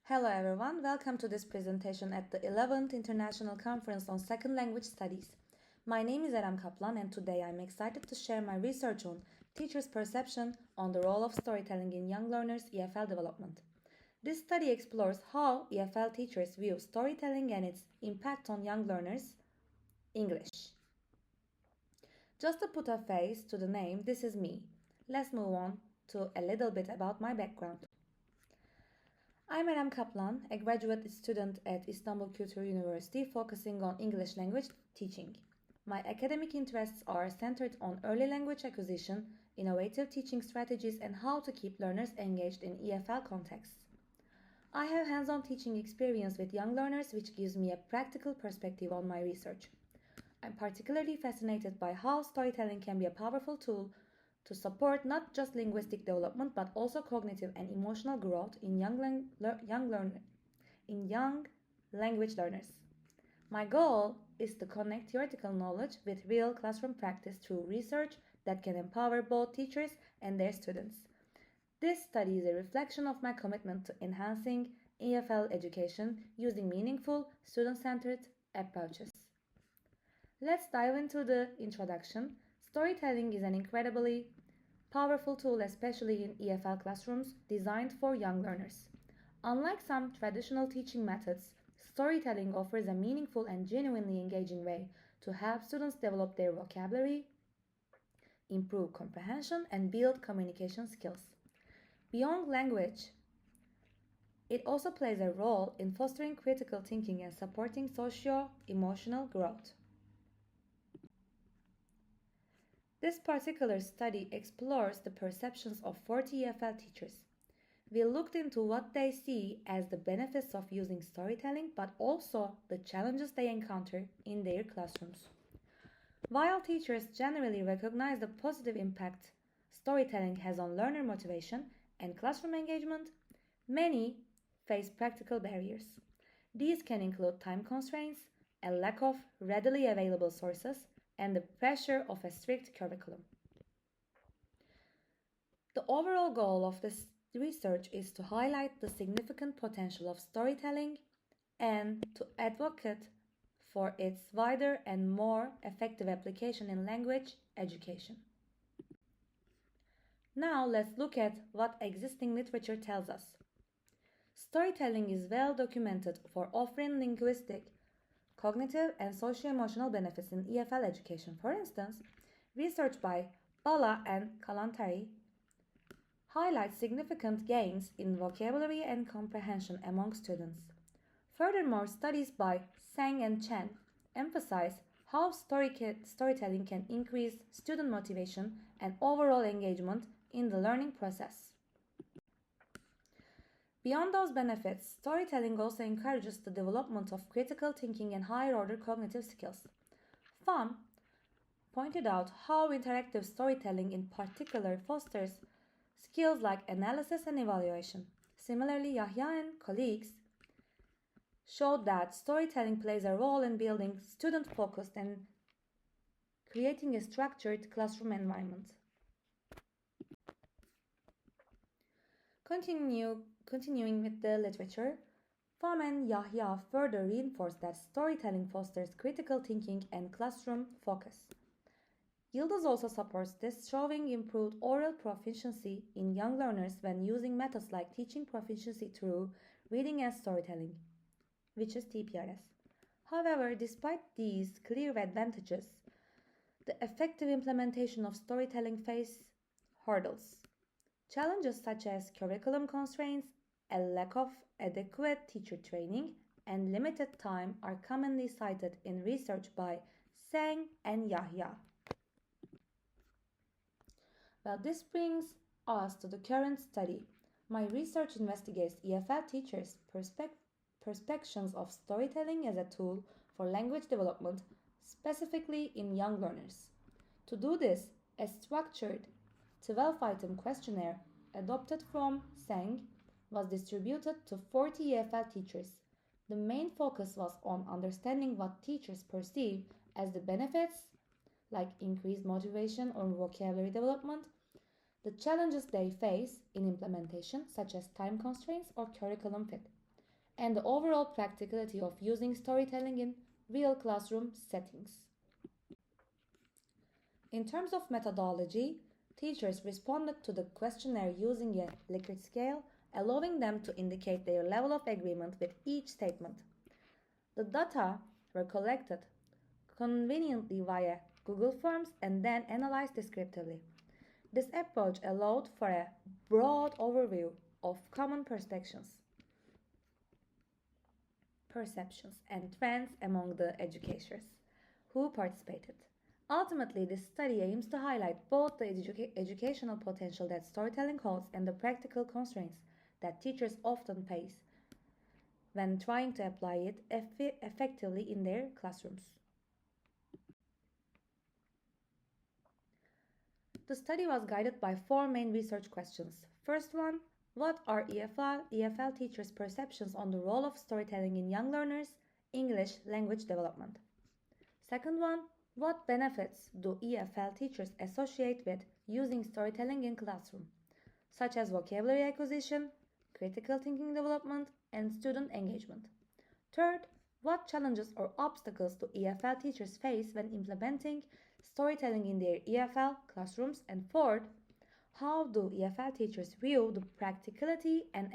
Hello everyone, welcome to this presentation at the 11th International Conference on Second Language Studies. My name is Erem Kaplan and today I'm excited to share my research on teachers' perception on the role of storytelling in young learners' EFL development. This study explores how EFL teachers view storytelling and its impact on young learners' English. Just to put a face to the name, this is me. Let's move on to a little bit about my background. I'm Erem Kaplan, a graduate student at Istanbul Kültür University focusing on English language teaching. My academic interests are centered on early language acquisition, innovative teaching strategies, and how to keep learners engaged in EFL contexts. I have hands-on teaching experience with young learners, which gives me a practical perspective on my research. I'm particularly fascinated by how storytelling can be a powerful tool to support not just linguistic development but also cognitive and emotional growth in young language learners. My goal is to connect theoretical knowledge with real classroom practice through research that can empower both teachers and their students. This study is a reflection of my commitment to enhancing EFL education using meaningful, student-centered approaches. Let's dive into the introduction. Storytelling is an incredibly powerful tool, especially in EFL classrooms designed for young learners. Unlike some traditional teaching methods, storytelling offers a meaningful and genuinely engaging way to help students develop their vocabulary, improve comprehension, and build communication skills. Beyond language, it also plays a role in fostering critical thinking and supporting socio-emotional growth. This particular study explores the perceptions of 40 EFL teachers. We looked into what they see as the benefits of using storytelling, but also the challenges they encounter in their classrooms. While teachers generally recognize the positive impact storytelling has on learner motivation and classroom engagement, many face practical barriers. These can include time constraints, a lack of readily available sources, and the pressure of a strict curriculum. The overall goal of this research is to highlight the significant potential of storytelling and to advocate for its wider and more effective application in language education. Now let's look at what existing literature tells us. Storytelling is well documented for offering linguistic, cognitive, and socio-emotional benefits in EFL education. For instance, research by Bala and Kalantari highlights significant gains in vocabulary and comprehension among students. Furthermore, studies by Sang and Chen emphasize how storytelling can increase student motivation and overall engagement in the learning process. Beyond those benefits, storytelling also encourages the development of critical thinking and higher-order cognitive skills. Pham pointed out how interactive storytelling in particular fosters skills like analysis and evaluation. Similarly, Yahya and colleagues showed that storytelling plays a role in building student-focused and creating a structured classroom environment. Continuing with the literature, Pham and Yahya further reinforce that storytelling fosters critical thinking and classroom focus. Yildiz also supports this, showing improved oral proficiency in young learners when using methods like teaching proficiency through reading and storytelling, which is TPRS. However, despite these clear advantages, the effective implementation of storytelling faces hurdles. Challenges such as curriculum constraints, a lack of adequate teacher training, and limited time are commonly cited in research by Sang and Yahya. Well, this brings us to the current study. My research investigates EFL teachers' perceptions of storytelling as a tool for language development, specifically in young learners. To do this, a structured 12-item questionnaire adopted from Sang was distributed to 40 EFL teachers. The main focus was on understanding what teachers perceive as the benefits, like increased motivation or vocabulary development, the challenges they face in implementation, such as time constraints or curriculum fit. and the overall practicality of using storytelling in real classroom settings. In terms of methodology, teachers responded to the questionnaire using a Likert scale, allowing them to indicate their level of agreement with each statement. The data were collected conveniently via Google Forms and then analyzed descriptively. This approach allowed for a broad overview of common perceptions and trends among the educators who participated. Ultimately, this study aims to highlight both the educational potential that storytelling holds and the practical constraints that teachers often face when trying to apply it effectively in their classrooms. The study was guided by four main research questions. First one, what are EFL teachers' perceptions on the role of storytelling in young learners' English language development? Second one, what benefits do EFL teachers associate with using storytelling in classroom, such as vocabulary acquisition, critical thinking development, and student engagement? Third, what challenges or obstacles do EFL teachers face when implementing storytelling in their EFL classrooms? And fourth, how do EFL teachers view the practicality and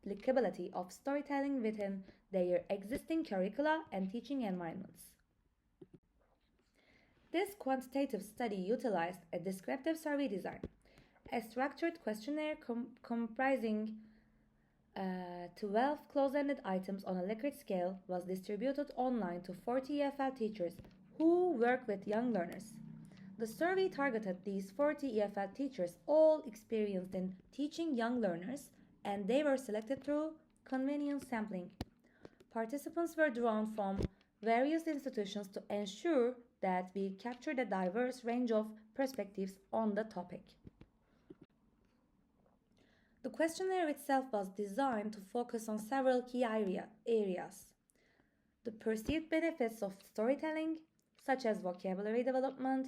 applicability of storytelling within their existing curricula and teaching environments? This quantitative study utilized a descriptive survey design, a structured questionnaire comprising 12 close-ended items on a Likert scale was distributed online to 40 EFL teachers who work with young learners. The survey targeted these 40 EFL teachers, all experienced in teaching young learners, and they were selected through convenience sampling. Participants were drawn from various institutions to ensure that we captured a diverse range of perspectives on the topic. The questionnaire itself was designed to focus on several key areas. The perceived benefits of storytelling, such as vocabulary development,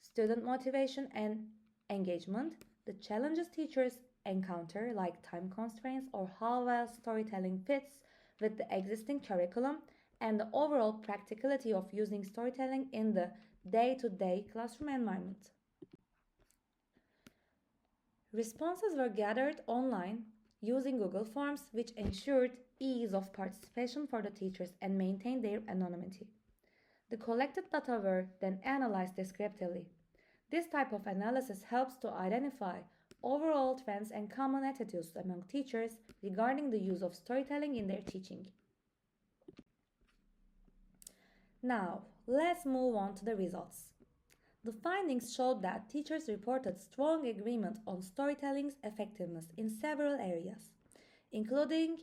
student motivation and engagement, the challenges teachers encounter, like time constraints or how well storytelling fits with the existing curriculum, and the overall practicality of using storytelling in the day-to-day classroom environment. Responses were gathered online using Google Forms, which ensured ease of participation for the teachers and maintained their anonymity. The collected data were then analyzed descriptively. This type of analysis helps to identify overall trends and common attitudes among teachers regarding the use of storytelling in their teaching. Now, let's move on to the results. The findings showed that teachers reported strong agreement on storytelling's effectiveness in several areas, including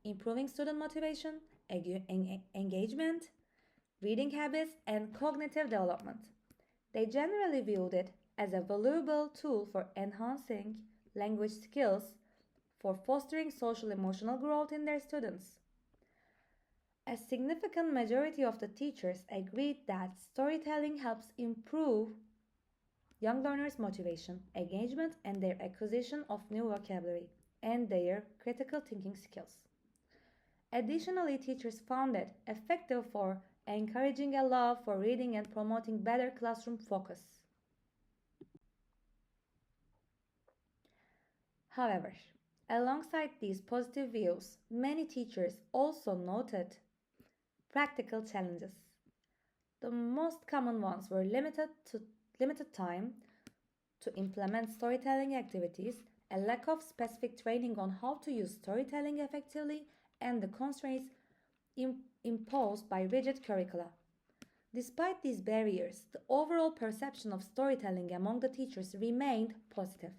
improving student motivation, engagement, reading habits, and cognitive development. They generally viewed it as a valuable tool for enhancing language skills, for fostering social emotional growth in their students. A significant majority of the teachers agreed that storytelling helps improve young learners' motivation, engagement, and their acquisition of new vocabulary and their critical thinking skills. Additionally, teachers found it effective for encouraging a love for reading and promoting better classroom focus. However, alongside these positive views, many teachers also noted practical challenges. The most common ones were limited time to implement storytelling activities, a lack of specific training on how to use storytelling effectively, and the constraints imposed by rigid curricula. Despite these barriers, the overall perception of storytelling among the teachers remained positive.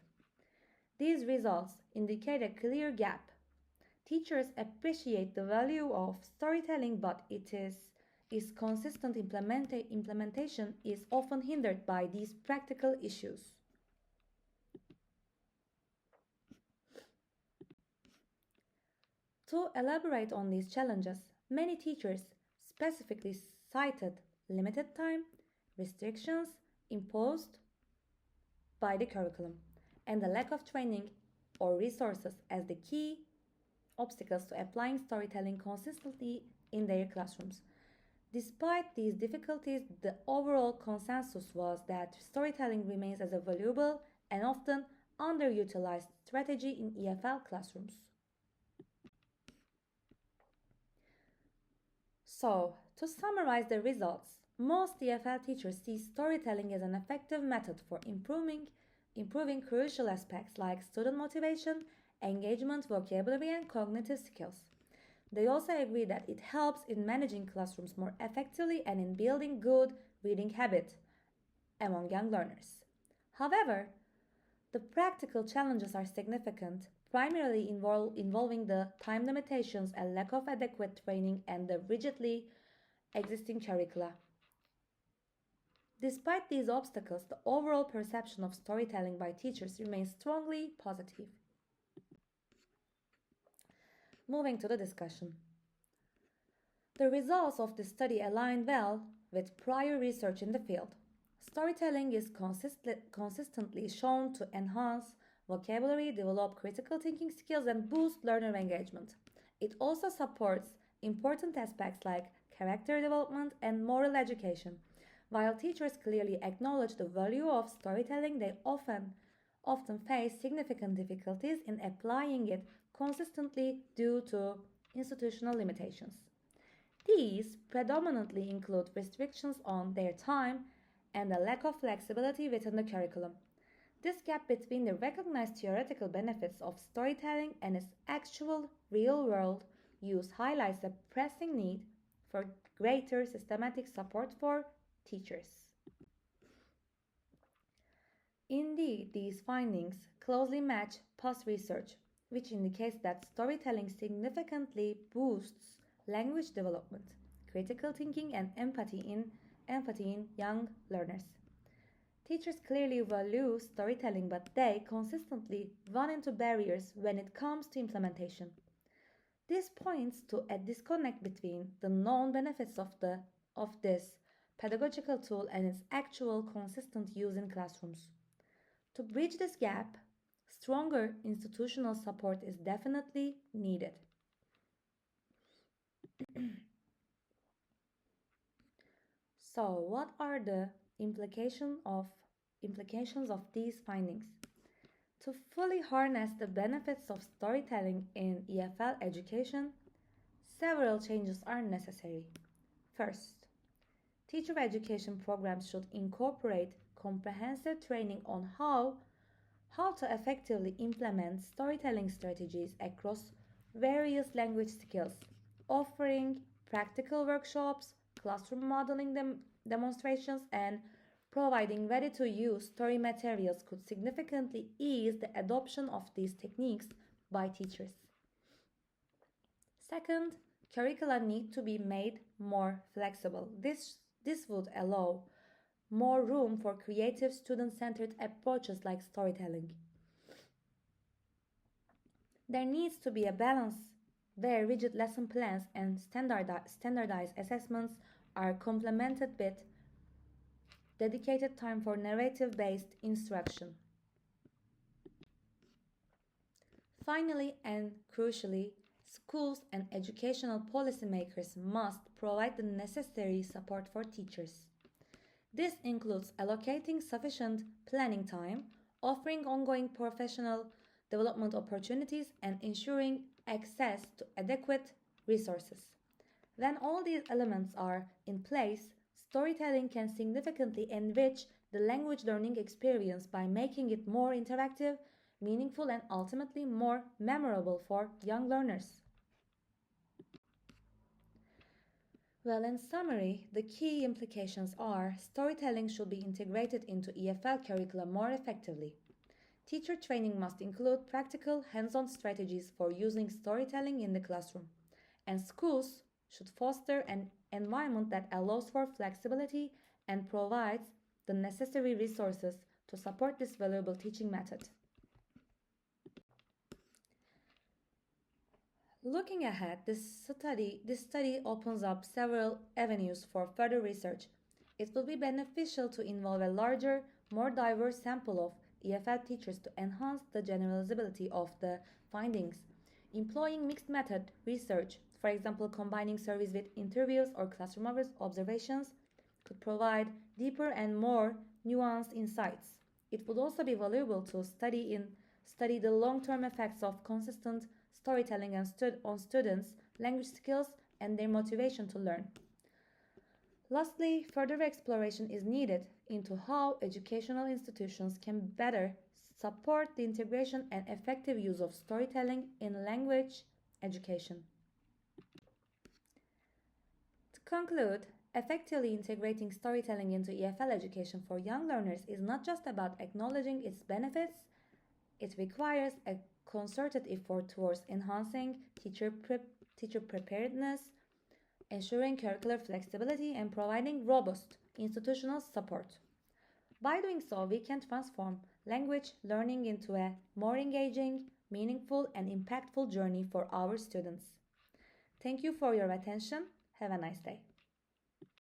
These results indicate a clear gap. Teachers appreciate the value of storytelling, but its consistent implementation is often hindered by these practical issues. To elaborate on these challenges, many teachers specifically cited limited time, restrictions imposed by the curriculum, and the lack of training or resources as the key obstacles to applying storytelling consistently in their classrooms. Despite these difficulties, the overall consensus was that storytelling remains as a valuable and often underutilized strategy in EFL classrooms. So, to summarize the results, most EFL teachers see storytelling as an effective method for improving crucial aspects like student motivation, engagement, vocabulary, and cognitive skills. They also agree that it helps in managing classrooms more effectively and in building good reading habit among young learners. However, the practical challenges are significant, primarily involving the time limitations and lack of adequate training and the rigidly existing curricula. Despite these obstacles, the overall perception of storytelling by teachers remains strongly positive. Moving to the discussion. The results of this study align well with prior research in the field. Storytelling is consistently shown to enhance vocabulary, develop critical thinking skills, and boost learner engagement. It also supports important aspects like character development and moral education. While teachers clearly acknowledge the value of storytelling, they often face significant difficulties in applying it consistently due to institutional limitations. These predominantly include restrictions on their time and a lack of flexibility within the curriculum. This gap between the recognized theoretical benefits of storytelling and its actual real world use highlights the pressing need for greater systematic support for teachers. Indeed, these findings closely match past research, which indicates that storytelling significantly boosts language development, critical thinking, and empathy in young learners. Teachers clearly value storytelling, but they consistently run into barriers when it comes to implementation. This points to a disconnect between the known benefits of this pedagogical tool and its actual consistent use in classrooms. To bridge this gap, stronger institutional support is definitely needed. So, what are the implications of these findings? To fully harness the benefits of storytelling in EFL education, several changes are necessary. First, teacher education programs should incorporate comprehensive training on how to effectively implement storytelling strategies across various language skills, offering practical workshops, classroom modeling demonstrations, and providing ready to use story materials could significantly ease the adoption of these techniques by teachers. Second, curricula need to be made more flexible. This would allow more room for creative student centered approaches like storytelling. There needs to be a balance where rigid lesson plans and standardized assessments are complemented with dedicated time for narrative based instruction. Finally and crucially, schools and educational policymakers must provide the necessary support for teachers. This includes allocating sufficient planning time, offering ongoing professional development opportunities, and ensuring access to adequate resources. When all these elements are in place, storytelling can significantly enrich the language learning experience by making it more interactive, meaningful, and ultimately more memorable for young learners. Well, in summary, the key implications are storytelling should be integrated into EFL curricula more effectively. Teacher training must include practical, hands on strategies for using storytelling in the classroom, and schools should foster an environment that allows for flexibility and provides the necessary resources to support this valuable teaching method. Looking ahead, this study opens up several avenues for further research. It will be beneficial to involve a larger, more diverse sample of EFL teachers to enhance the generalizability of the findings. Employing mixed method research, for example, combining surveys with interviews or classroom observations, could provide deeper and more nuanced insights. It would also be valuable to study the long-term effects of consistent storytelling on students' language skills and their motivation to learn. Lastly, further exploration is needed into how educational institutions can better support the integration and effective use of storytelling in language education. To conclude, effectively integrating storytelling into EFL education for young learners is not just about acknowledging its benefits, it requires a concerted effort towards enhancing teacher preparedness, ensuring curricular flexibility, and providing robust institutional support. By doing so, we can transform language learning into a more engaging, meaningful, and impactful journey for our students. Thank you for your attention. Have a nice day.